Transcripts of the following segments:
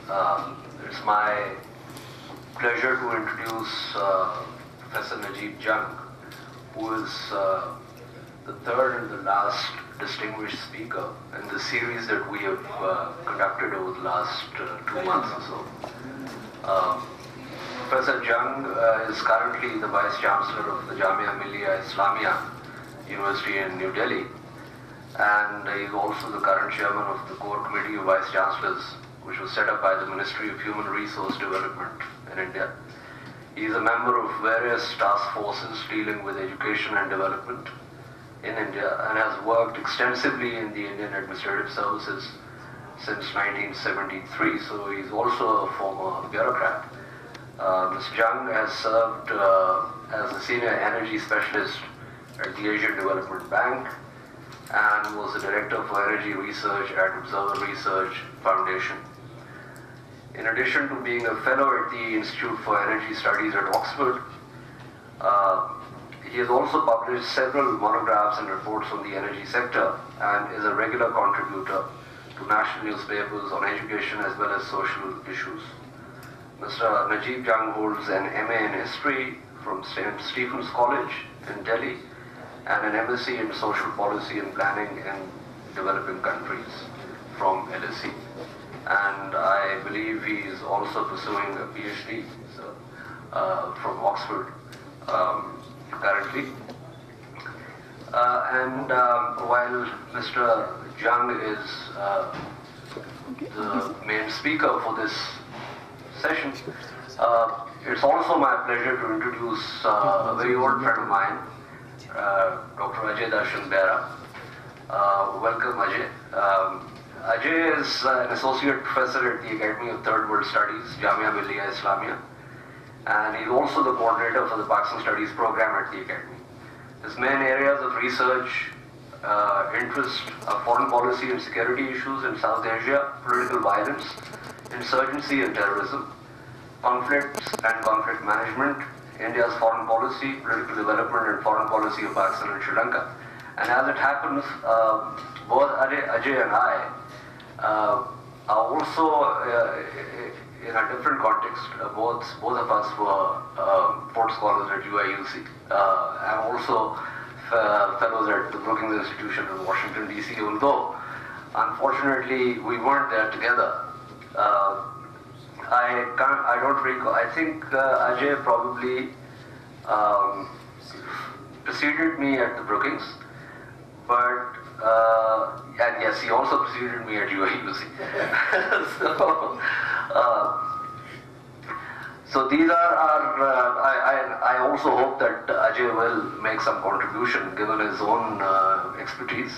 It's my pleasure to introduce Professor Najeeb Jung, who is the third and the last distinguished speaker in the series that we have conducted over the last 2 months or so. Professor Jung is currently the Vice Chancellor of the Jamia Millia Islamia University in New Delhi, and he is also the current chairman of the Core Committee of Vice Chancellors, which was set up by the Ministry of Human Resource Development in India. He is a member of various task forces dealing with education and development in India and has worked extensively in the Indian Administrative Services since 1973, so he's also a former bureaucrat. Mr. Jung has served as a senior energy specialist at the Asian Development Bank and was the Director for Energy Research at Observer Research Foundation. In addition to being a fellow at the Institute for Energy Studies at Oxford, he has also published several monographs and reports on the energy sector and is a regular contributor to national newspapers on education as well as social issues. Mr. Najeeb Jung holds an MA in History from St. Stephen's College in Delhi and an MSc in Social Policy and Planning in Developing Countries from LSE. And I believe he is also pursuing a PhD from Oxford currently. While Mr. Jung is the main speaker for this session, it's also my pleasure to introduce a very old friend of mine, Dr. Ajay Darshan Bera. Welcome, Ajay. Ajay is an associate professor at the Academy of Third World Studies, Jamia Millia Islamia, and he's also the coordinator for the Pakistan Studies program at the Academy. His main areas of research interest are foreign policy and security issues in South Asia, political violence, insurgency and terrorism, conflicts and conflict management, India's foreign policy, political development and foreign policy of Pakistan and Sri Lanka. And as it happens, both Ajay and I are also in a different context. Both of us were Ford Scholars at UIUC. I'm also fellows at the Brookings Institution in Washington, D.C., although unfortunately we weren't there together. I don't recall. I think Ajay probably preceded me at the Brookings, but and yes, he also preceded me at UIUC. So these are our. I also hope that Ajay will make some contribution given his own expertise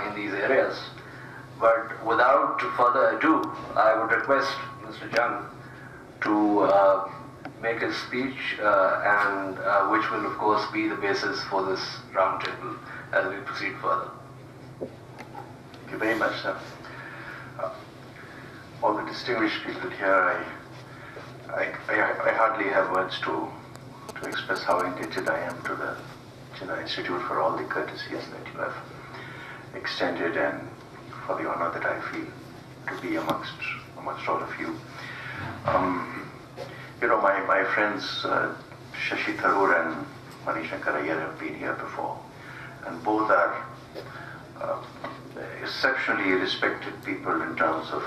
in these areas. But without further ado, I would request Mr. Jung to make his speech, and which will of course be the basis for this roundtable as we proceed further. Thank you very much, sir. All the distinguished people here, I hardly have words to express how indebted I am to the Jinnah Institute for all the courtesies that you have extended and for the honor that I feel to be amongst all of you. You know, my friends Shashi Tharoor and Manishankar Iyer have been here before, and both are exceptionally respected people in terms of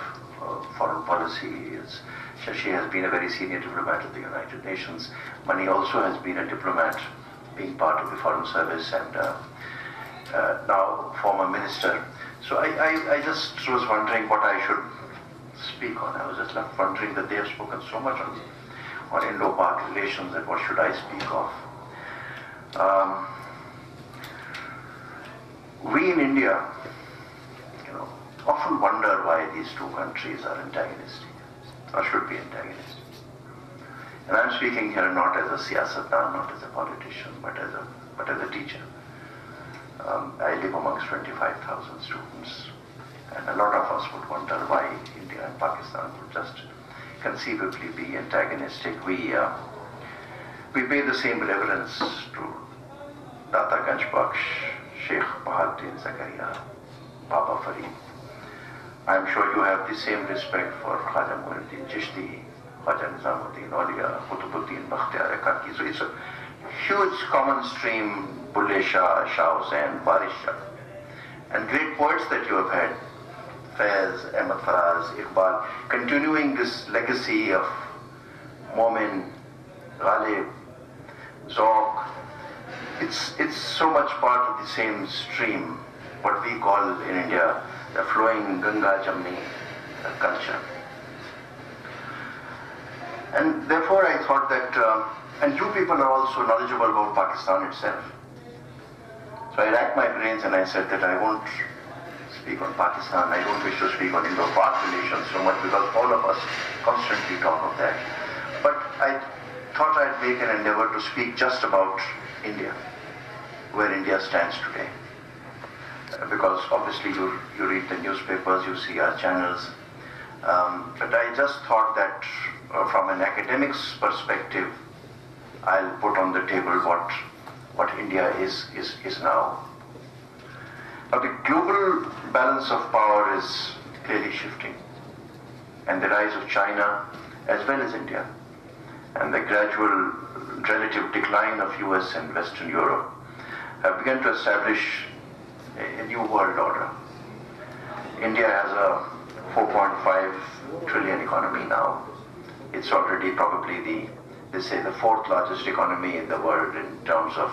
foreign policy. Shashi has been a very senior diplomat at the United Nations. Mani also has been a diplomat, being part of the Foreign Service and now former minister. So I just was wondering what I should speak on. I was just left wondering that they have spoken so much on Indo-Pak relations, and what should I speak of? We in India, often wonder why these two countries are antagonistic, or should be antagonistic. And I'm speaking here not as a siyasatdaan, not as a politician, but as a teacher. I live amongst 25,000 students, and a lot of us would wonder why India and Pakistan would just conceivably be antagonistic. We pay the same reverence to Data Ganj Baksh, Sheikh Bahaduddin Zakaria, Baba Farid, I'm sure you have the same respect for Khwaja Muinuddin Chishti, Khwaja Nizamuddin Auliya, Qutbuddin Bakhtiyar Kaki. So it's a huge common stream, Bulle Shah, Shah Hussain, Baris Shah. And great poets that you have had, Faiz, Ahmad Faraz, Iqbal, continuing this legacy of Momin, Ghalib, Zauq. It's so much part of the same stream, what we call in India the flowing Ganga Jamni culture. And therefore I thought that, and you people are also knowledgeable about Pakistan itself. So I racked my brains and I said that I won't speak on Pakistan. I don't wish to speak on Indo-Pak relations so much because all of us constantly talk of that. But I thought I'd make an endeavor to speak just about India, where India stands today. Because obviously you read the newspapers, you see our channels. But I just thought that from an academic's perspective, I'll put on the table what India is now. Now the global balance of power is clearly shifting, and the rise of China as well as India, and the gradual relative decline of US and Western Europe have begun to establish a new world order. India has a 4.5 trillion economy now. It's already probably they say the fourth largest economy in the world in terms of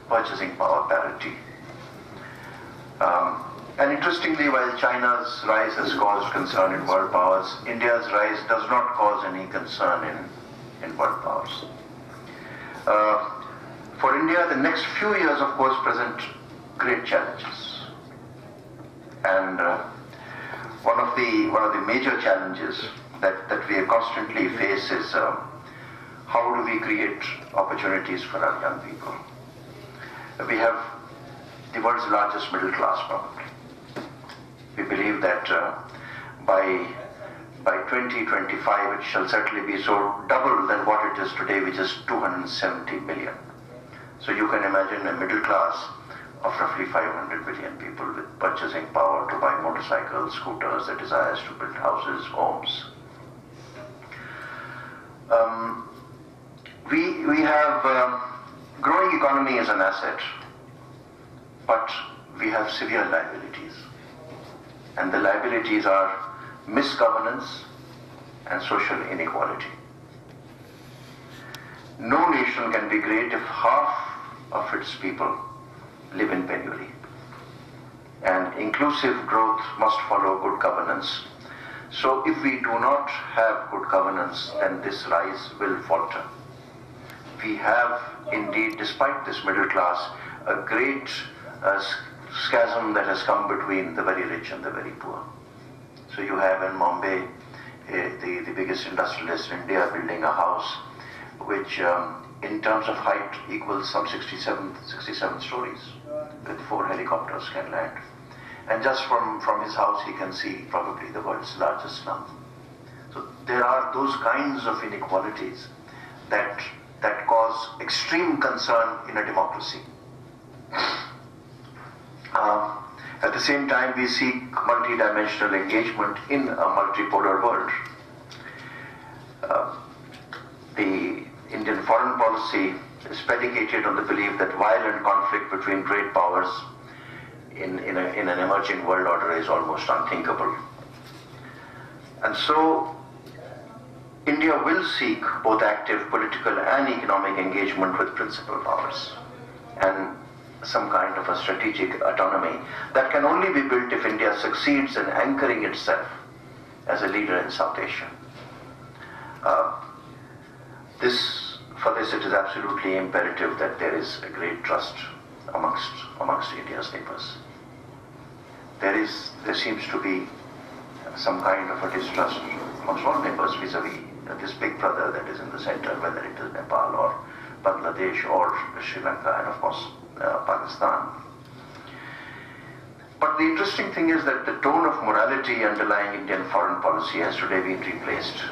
purchasing power parity. And interestingly, while China's rise has caused concern in world powers, India's rise does not cause any concern in world powers. For India, the next few years, of course, present great challenges. And one of the major challenges that we constantly face is how do we create opportunities for our young people? We have the world's largest middle class, probably. We believe that by 2025 it shall certainly be so double than what it is today, which is 270 million. So you can imagine a middle class of roughly 500 million people with purchasing power to buy motorcycles, scooters, the desires to build houses, homes. We have growing economy as an asset, but we have severe liabilities. And the liabilities are misgovernance and social inequality. No nation can be great if half of its people live in penury. And inclusive growth must follow good governance. So if we do not have good governance, then this rise will falter. We have indeed, despite this middle class, a great schism that has come between the very rich and the very poor. So you have in Mumbai, the biggest industrialist in India building a house which in terms of height equals some 67 stories, with 4 helicopters can land. And just from his house he can see probably the world's largest slum. So there are those kinds of inequalities that cause extreme concern in a democracy. At the same time, we seek multidimensional engagement in a multipolar world. The Indian foreign policy is predicated on the belief that violent conflict between great powers in an emerging world order is almost unthinkable. And so, India will seek both active political and economic engagement with principal powers, and some kind of a strategic autonomy that can only be built if India succeeds in anchoring itself as a leader in South Asia. For this it is absolutely imperative that there is a great trust amongst India's neighbors. There seems to be some kind of a distrust amongst all neighbors vis-a-vis this big brother that is in the center, whether it is Nepal or Bangladesh or Sri Lanka and of course Pakistan. But the interesting thing is that the tone of morality underlying Indian foreign policy has today been replaced,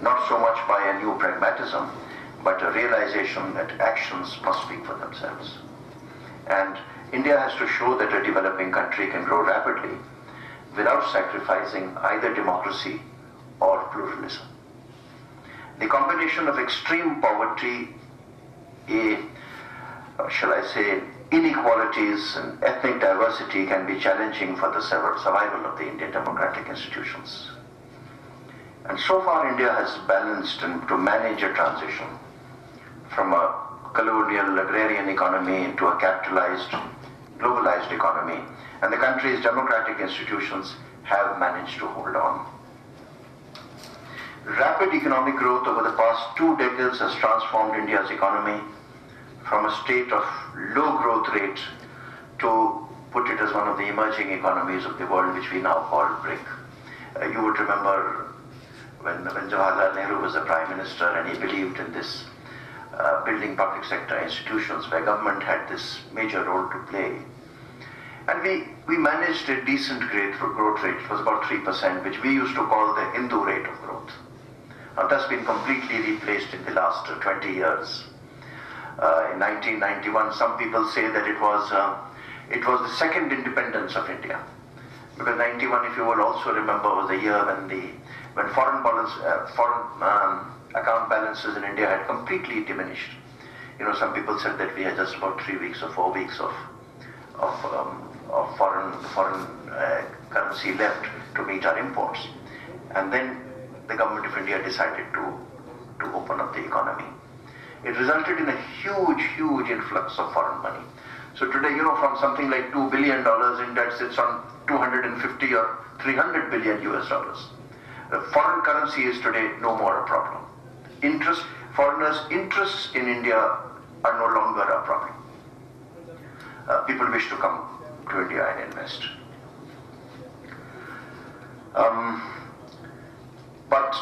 not so much by a new pragmatism, but a realization that actions must speak for themselves. And India has to show that a developing country can grow rapidly without sacrificing either democracy or pluralism. The combination of extreme poverty, shall I say, inequalities and ethnic diversity can be challenging for the survival of the Indian democratic institutions. And so far India has balanced and to manage a transition from a colonial agrarian economy into a capitalized, globalized economy, and the country's democratic institutions have managed to hold on. Rapid economic growth over the past 2 decades has transformed India's economy from a state of low growth rate to put it as one of the emerging economies of the world, which we now call BRIC. You would remember when Jawaharlal Nehru was the Prime Minister and he believed in this building public sector institutions where government had this major role to play. And we managed a decent growth rate. It was about 3%, which we used to call the Hindu rate of growth. Now that's been completely replaced in the last 20 years. In 1991, some people say that it was the second independence of India, because 91, if you will also remember, was the year when foreign account balances in India had completely diminished. You know, some people said that we had just about 3 weeks or 4 weeks of foreign currency left to meet our imports, and then the government of India decided to open up the economy. It resulted in a huge influx of foreign money. So today, you know, from something like $2 billion, India sits on 250 or 300 billion US dollars. Foreign currency is today no more a problem. Foreigners' interests in India are no longer a problem. People wish to come to India and invest. But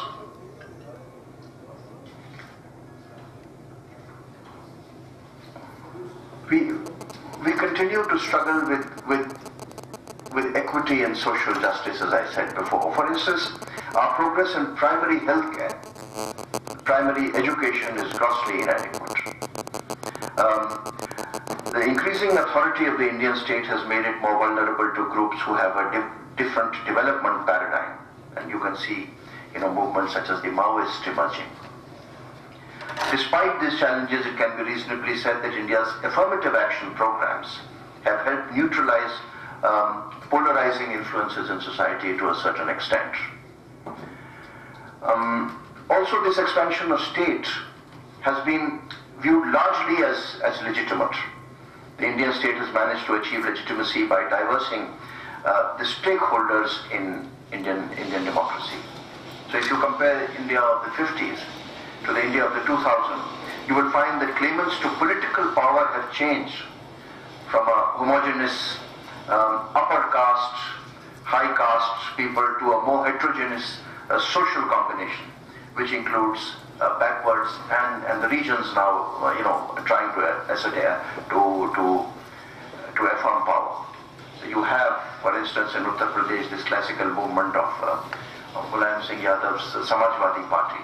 we continue to struggle with equity and social justice, as I said before. For instance, our progress in primary healthcare, primary education is grossly inadequate. The increasing authority of the Indian state has made it more vulnerable to groups who have a different development paradigm, and you can see, you know, movements such as the Maoists emerging. Despite these challenges, it can be reasonably said that India's affirmative action programs have helped neutralize polarizing influences in society to a certain extent. Also, this expansion of state has been viewed largely as legitimate. The Indian state has managed to achieve legitimacy by diversing the stakeholders in Indian democracy. So if you compare India of the 50s to the India of the 2000s, you will find that claimants to political power have changed from a homogeneous upper caste, high caste people to a more heterogeneous social combination, which includes backwards and the regions now, trying to affirm power. So you have, for instance, in Uttar Pradesh, this classical movement of Mulayam Singh Yadav's Samajwadi Party,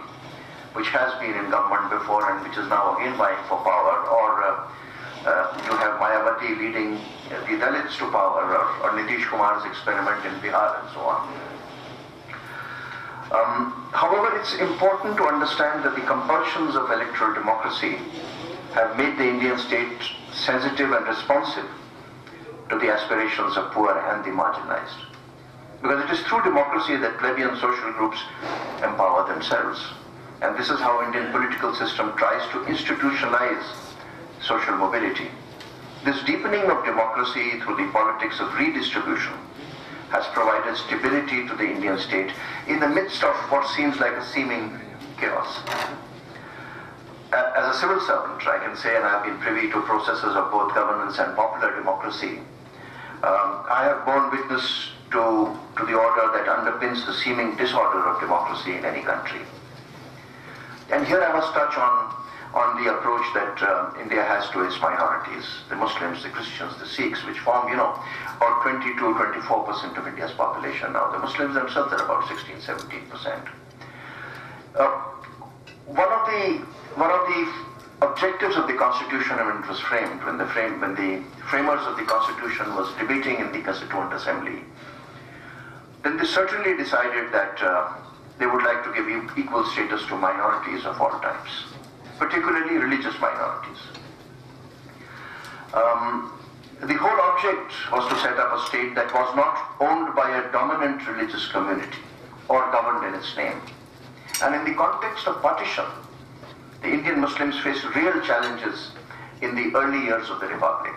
which has been in government before and which is now again vying for power, or you have Mayawati leading the Dalits to power, or Nitish Kumar's experiment in Bihar and so on. However, it's important to understand that the compulsions of electoral democracy have made the Indian state sensitive and responsive to the aspirations of poor and the marginalized. Because it is through democracy that plebeian social groups empower themselves. And this is how Indian political system tries to institutionalize social mobility. This deepening of democracy through the politics of redistribution has provided stability to the Indian state in the midst of what seems like a seeming chaos. As a civil servant, I can say, and I've been privy to processes of both governance and popular democracy, I have borne witness to the order that underpins the seeming disorder of democracy in any country. And here I must touch on the approach that India has to its minorities, the Muslims, the Christians, the Sikhs, which form, about 22-24% of India's population now. The Muslims themselves are about 16-17%. One of the objectives of the Constitution when it was framed, when the framers of the Constitution was debating in the Constituent Assembly, then they certainly decided that they would like to give equal status to minorities of all types, particularly religious minorities. The whole object was to set up a state that was not owned by a dominant religious community or governed in its name. And in the context of partition, the Indian Muslims faced real challenges in the early years of the Republic.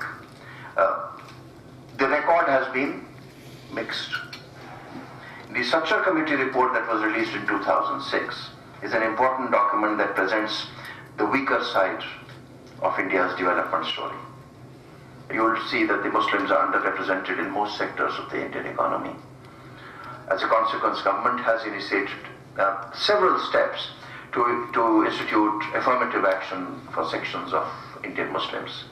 The record has been mixed. The Structure Committee report that was released in 2006 is an important document that presents the weaker side of India's development story. You will see that the Muslims are underrepresented in most sectors of the Indian economy. As a consequence, government has initiated several steps to institute affirmative action for sections of Indian Muslims.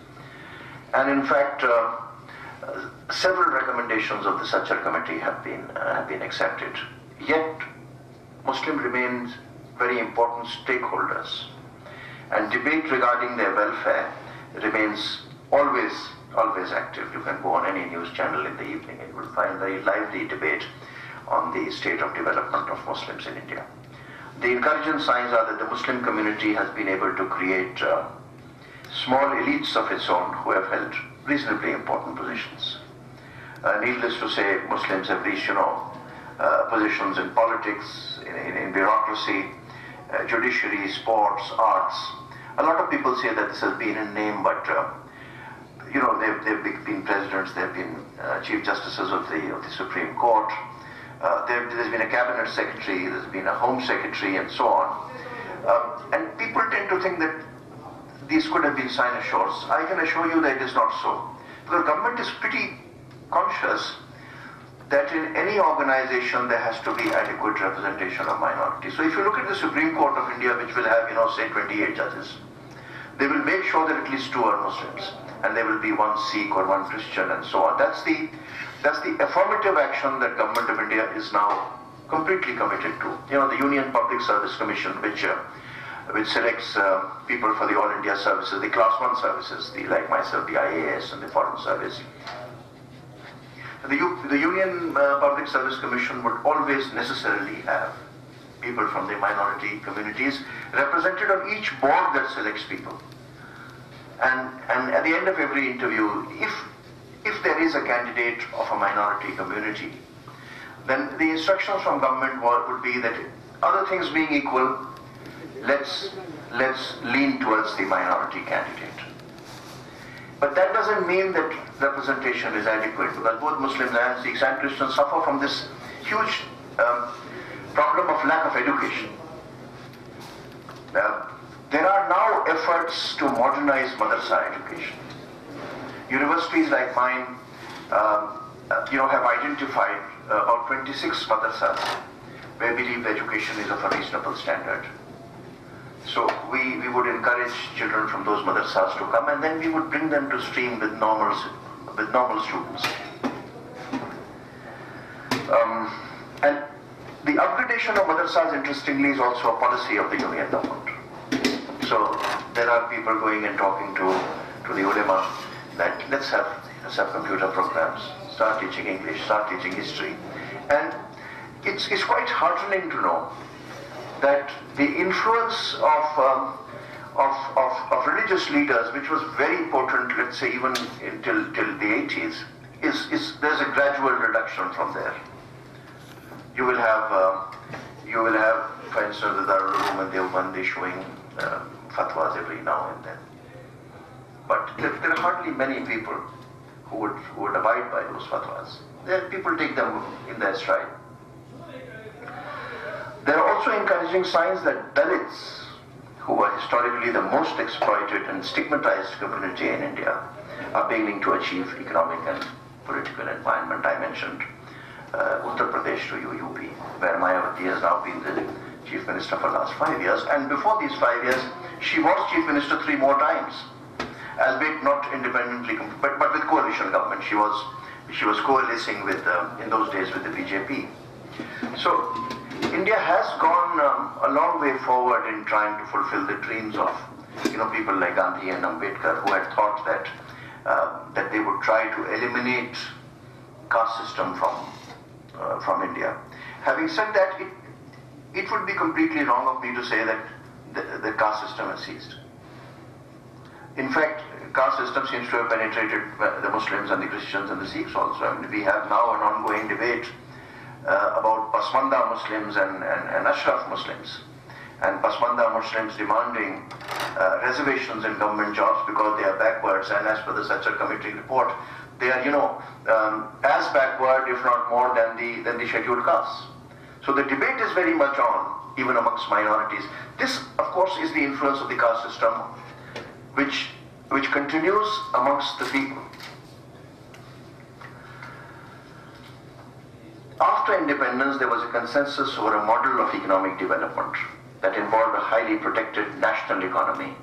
And in fact, several recommendations of the Structure Committee have been accepted. Yet, Muslims remain very important stakeholders, and debate regarding their welfare remains always active. You can go on any news channel in the evening and you will find very lively debate on the state of development of Muslims in India. The encouraging signs are that the Muslim community has been able to create small elites of its own who have held reasonably important positions. Needless to say, Muslims have reached, positions in politics, in bureaucracy, judiciary, sports, arts. A lot of people say that this has been in name, but they've been presidents, they've been chief justices of the Supreme Court. There's been a cabinet secretary, there's been a home secretary, and so on. And people tend to think that these could have been cynosures. I can assure you that it is not so. Because government is pretty conscious that in any organization there has to be adequate representation of minorities. So if you look at the Supreme Court of India, which will have, say 28 judges, they will make sure that at least 2 are Muslims, and there will be 1 Sikh or 1 Christian, and so on. That's the affirmative action that Government of India is now completely committed to. The Union Public Service Commission, which selects people for the All India services, the Class 1 services, like myself, the IAS and the Foreign Service. The Union Public Service Commission would always necessarily have people from the minority communities represented on each board that selects people. And at the end of every interview, if there is a candidate of a minority community, then the instructions from government would be that, other things being equal, let's lean towards the minority candidate. But that doesn't mean that representation is adequate, because both Muslims and Sikhs and Christians suffer from this huge problem of lack of education. There are now efforts to modernize madrasa education. Universities like mine, have identified about 26 madrasas where we believe the education is of a reasonable standard. So we would encourage children from those madrasas to come, and then we would bring them to stream with normal students. And the upgradation of madrasas, interestingly, is also a policy of the Union government. So there are people going and talking to the ulema that let's have computer programs, start teaching English, start teaching history. And it's quite heartening to know that the influence of religious leaders, which was very important, let's say even till the 80s, there's a gradual reduction from there. You will have, for instance, the Darul Uloom and Deoband issuing fatwas every now and then. But there are hardly many people who would abide by those fatwas. People take them in their stride. There are also encouraging signs that Dalits, who are historically the most exploited and stigmatized community in India, are beginning to achieve economic and political advancement. I mentioned Uttar Pradesh to UP, where Mayawati has now been the Chief Minister for the last 5 years, and before these 5 years, she was Chief Minister 3 more times, albeit not independently, but with coalition government. She was coalescing with, in those days, with the BJP. So India has gone a long way forward in trying to fulfill the dreams of people like Gandhi and Ambedkar, who had thought that they would try to eliminate caste system from India. Having said that, it would be completely wrong of me to say that the caste system has ceased. In fact, caste system seems to have penetrated the Muslims and the Christians and the Sikhs also. I mean, we have now an ongoing debate about Pasmanda Muslims and Ashraf Muslims. And Pasmanda Muslims demanding reservations in government jobs because they are backwards, and as per the Satchar Committee report, they are, as backward, if not more, than the scheduled castes. So the debate is very much on, even amongst minorities. This, of course, is the influence of the caste system, which continues amongst the people. After independence, there was a consensus over a model of economic development that involved a highly protected national economy